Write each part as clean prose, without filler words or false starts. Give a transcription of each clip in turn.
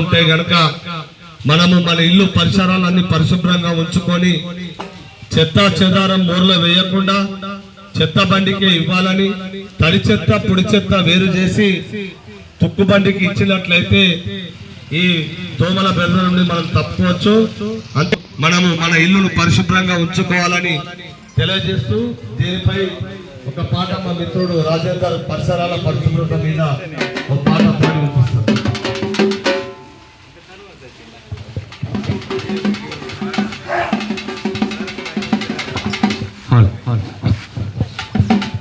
ఉంటే గనక మనము మన ఇల్లు పరిసరాలన్నీ పరిశుభ్రంగా ఉంచుకొని చెత్త చెదారం మూరలో వేయకుండా చెత్త బండికి ఇవ్వాలని, తడి చెత్త పొడి చెత్త వేరు చేసి తుక్కు బండికి ఇచ్చినట్లయితే ఈ దోమల బెర్ర నుండి మనం తప్పుకోవచ్చు. అంటే మనము మన ఇల్లును పరిశుభ్రంగా ఉంచుకోవాలని తెలియజేస్తూ దీనిపై ఒక పాట మా మిత్రుడు రాజేందర్ పరిసరాల పరిశుభ్రత మీద ఒక పాట పాడి వినిపిస్తారు.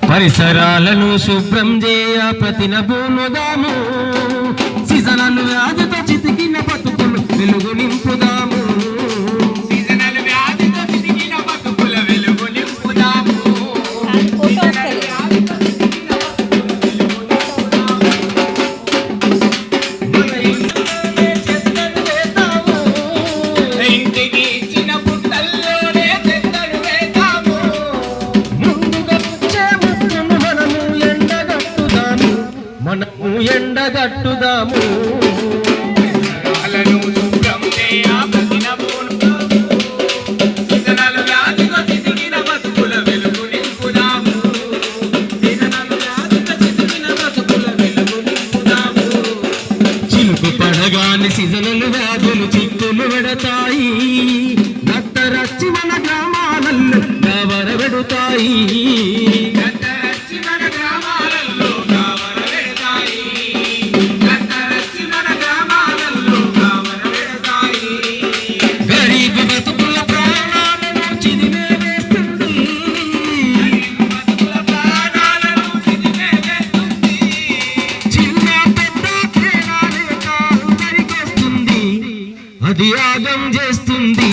పరిసరాలను శుభ్రం చేయ ప్రతినబూనుదాము, సీజనల్ వ్యాధితో చితికిన బతుకులు వెలుగు నింపుదాము. సీజనల్ వ్యాధితో చితికిన బతుకుల వెలుగు నింపుదాము. ఇంటికి ఇచ్చిన పుట్టల్లోనే చెత్తలు వేద్దాము. మనము ఎండగట్టుదాము. చిలుకు పడగాని సీజనల్ వ్యాధులు చిత్తులు పెడతాయి. దత్తరచ్చి మన గ్రామాలలో గవర పెడతాయి. అది యాగం చేస్తుంది.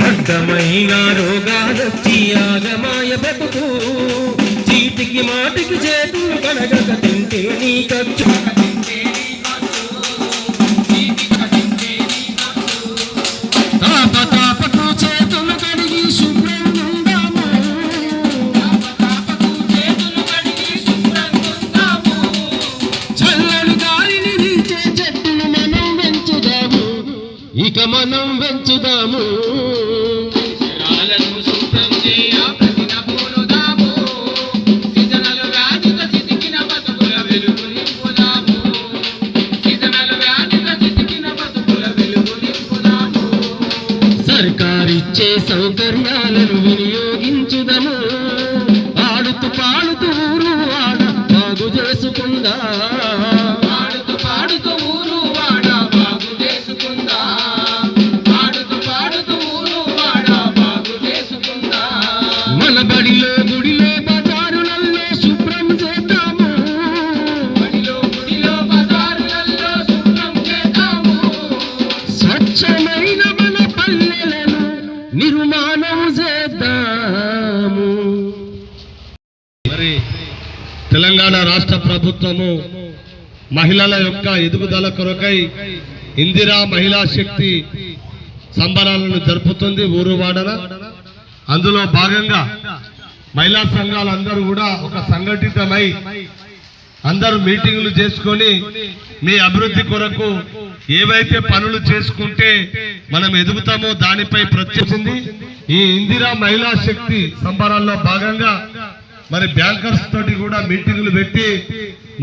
అడ్డమైన రోగాలొచ్చి ఆగమాయ బతుకు, చీటికి మాటికి చేతులు కడగక తింటే నీ ఖర్చు. ఇక మనం పెంచుదాము. సర్కారిచ్చే సౌకర్యాలను వినియోగించుదము. ఆడుతూ పాడుతూ ఊరు ఆడ బాగు చేసుకుందా. మన బడిలో గుడిలో బజారులలో శుభ్రం చేద్దాము. స్వచ్ఛమైన మన పల్లెలను నిర్మాణం చేద్దాము. మరి తెలంగాణ రాష్ట్ర ప్రభుత్వము మహిళల యొక్క ఎదుగుదల కొరకై ఇందిరా మహిళా శక్తి సంబరాలను జరుపుతుంది ఊరువాడన. అందులో భాగంగా మహిళా సంఘాలు అందరూ కూడా ఒక సంఘటితమై అందరూ మీటింగులు చేసుకొని మీ అభివృద్ధి కొరకు ఏవైతే పనులు చేసుకుంటే మనం ఎదుగుతామో దానిపై ప్రత్యేకించింది. ఈ ఇందిరా మహిళా శక్తి సంబరాల్లో భాగంగా మరి బ్యాంకర్స్ తోటి కూడా మీటింగులు పెట్టి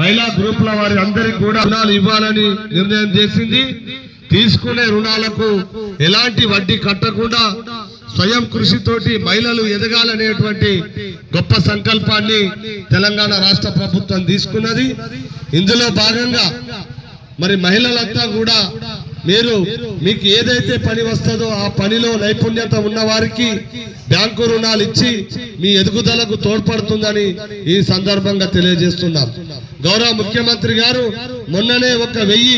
మహిళా గ్రూపుల వారి అందరికి కూడా రుణాలు ఇవ్వాలని నిర్ణయం చేసింది. తీసుకునే రుణాలకు ఎలాంటి వడ్డీ కట్టకుండా స్వయం కృషితోటి మహిళలు ఎదగాలనేటువంటి గొప్ప సంకల్పాన్ని తెలంగాణ రాష్ట్ర ప్రభుత్వం తీసుకున్నది. ఇందులో భాగంగా మరి మహిళలంతా కూడా మీకు ఏదైతే పని వస్తుందో ఆ పనిలో నైపుణ్యత ఉన్న వారికి బ్యాంకు రుణాలు ఇచ్చి మీ ఎదుగుదలకు తోడ్పడుతుందని ఈ సందర్భంగా తెలియజేస్తున్నాం. గౌరవ ముఖ్యమంత్రి గారు మొన్ననే 1000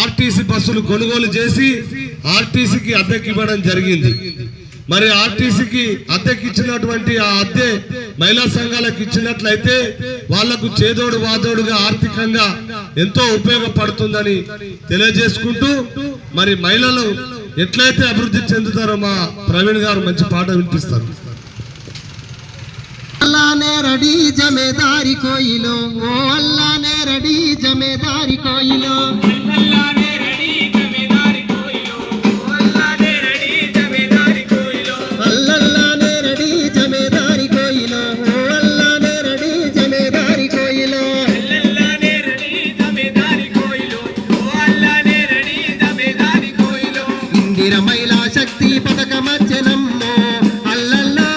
ఆర్టీసీ బస్సులు కొనుగోలు చేసి ఆర్టీసీకి అద్దెకి ఇవ్వడం జరిగింది. మరి ఆర్టీసీకి అద్దెకి ఇచ్చినటువంటి ఆ అద్దె మహిళా సంఘాలకు ఇచ్చినట్లయితే వాళ్లకు చేదోడు వాదోడుగా ఆర్థికంగా ఎంతో ఉపయోగపడుతుందని తెలియజేసుకుంటూ మరి మహిళలు ఎట్లయితే అభివృద్ధి చెందుతారో మా ప్రవీణ్ గారు మంచి పాట వినిపిస్తారు. अल्लाह ने रडी जमेदारी कोई लो, ओ अल्लाह ने रडी जमेदारी कोई लो, अल्लाह ने रडी जमेदारी कोई लो, अल्लाह ने रडी जमेदारी कोई लो, अल्लाह ने रडी जमेदारी कोई लो, ओ अल्लाह ने रडी जमेदारी कोई लो, अल्लाह ने रडी जमेदारी कोई लो, अल्लाह ने रडी जमेदारी कोई लो. इंदिर महिला शक्ति पथकम अच्छनम्मो अल्लल्ला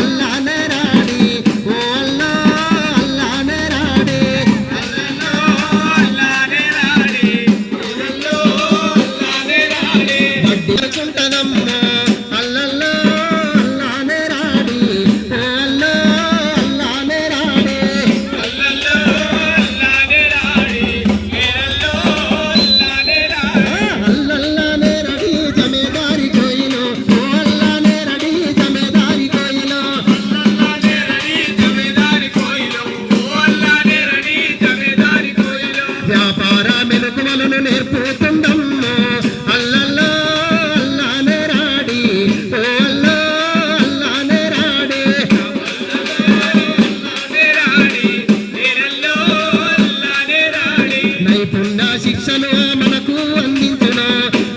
अल्लाह ने राडी, ओ अल्लाह अल्लाह ने राडी, अल्लाह ने राडी, अल्लाह ने राडी. वड्डी కుంటనమ్మో अल्लल्ला अल्लाह ने राडी, ओ अल्लाह अल्लाह ने राडी, अल्लाह ने राडी, अल्लाह ने राडी. अल्लाह ने रडी जमेदारी कोई लो, ओ अल्लाह ने रडी जमेदारी कोई लो, अल्लाह ने रडी जमेदारी कोई लो, अल्लाह ने रडी जमेदारी कोई लो. వ్యాపార మెలకువలను నేర్పుతుందమ్మో అల్లల్లా అల్లాహ్ నే రాడి, ఓ అల్లాహ్ అల్లాహ్ నే రాడి, నైపుణ్య శిక్షణ మనకు అందించును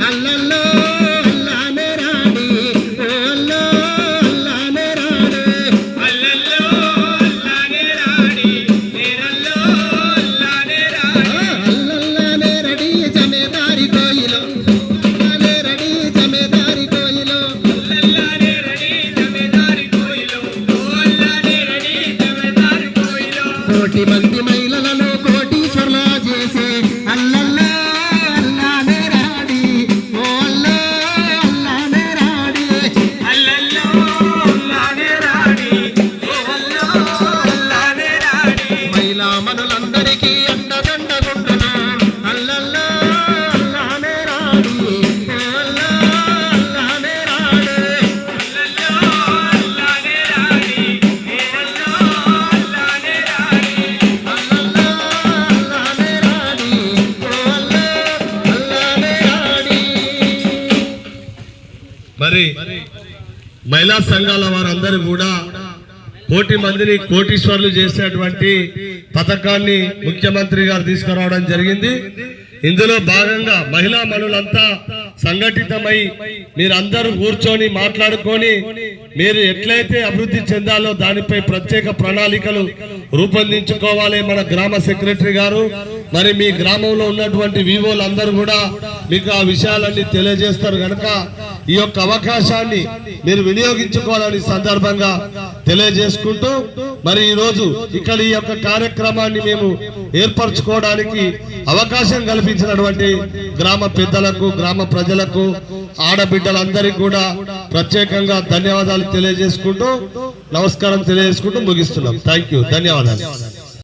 అల్లల్లా అల్లాహ్ నే రాడి, ఓ అల్లాహ్ అల్లాహ్ నే రాడి, అల్లల్లా నే రడి జమేదారి కోయిలో, అల్లాహ్ నే రడి జమేదారి కోయిలో, కోటి మంది మహిళలను కోటీశ్వర్ల చేసి అల్లల్లా అల్లాహ్ నే రాడి, ఓ అల్లాహ్ అల్లాహ్ నే రాడి, మహిళా మనులందరికీ అండదండగుండును అల్లల్లా అల్లాహ్ నే రాడి, ఓ అల్లాహ్ అల్లాహ్ నే రాడి, అల్లల్లా అల్లాహ్ నే రాడి, ఓ అల్లాహ్ అల్లాహ్ నే రాడి. మరి మహిళా సంఘాల వారందరూ కూడా కోటి మందిని కోటీశ్వర్లు చేసేటువంటి పథకాన్ని ముఖ్యమంత్రి గారు తీసుకురావడం జరిగింది. ఇందులో భాగంగా మహిళా మనులంతా సంఘటితమై మీరందరూ కూర్చొని మాట్లాడుకొని మీరు ఎట్లయితే అభివృద్ధి చెందాలో దానిపై ప్రత్యేక ప్రణాళికలు రూపొందించుకోవాలి. మన గ్రామ సెక్రటరీ గారు మరి మీ గ్రామంలో ఉన్నటువంటి వివోలు అందరూ కూడా మీకు ఆ విషయాలన్నీ తెలియజేస్తారు కనుక ఈ యొక్క అవకాశాన్ని మీరు వినియోగించుకోవాలని సందర్భంగా తెలియజేసుకుంటూ మరి ఈ రోజు ఇక్కడ ఈ యొక్క కార్యక్రమాన్ని మేము ఏర్పరచుకోవడానికి అవకాశం కల్పించినటువంటి గ్రామ పెద్దలకు, గ్రామ ప్రజలకు, ఆడబిడ్డలందరికీ కూడా ప్రత్యేకంగా ధన్యవాదాలు తెలియజేసుకుంటూ నమస్కారం తెలియజేసుకుంటూ ముగిస్తున్నాం. థ్యాంక్ యూ, ధన్యవాదాలు.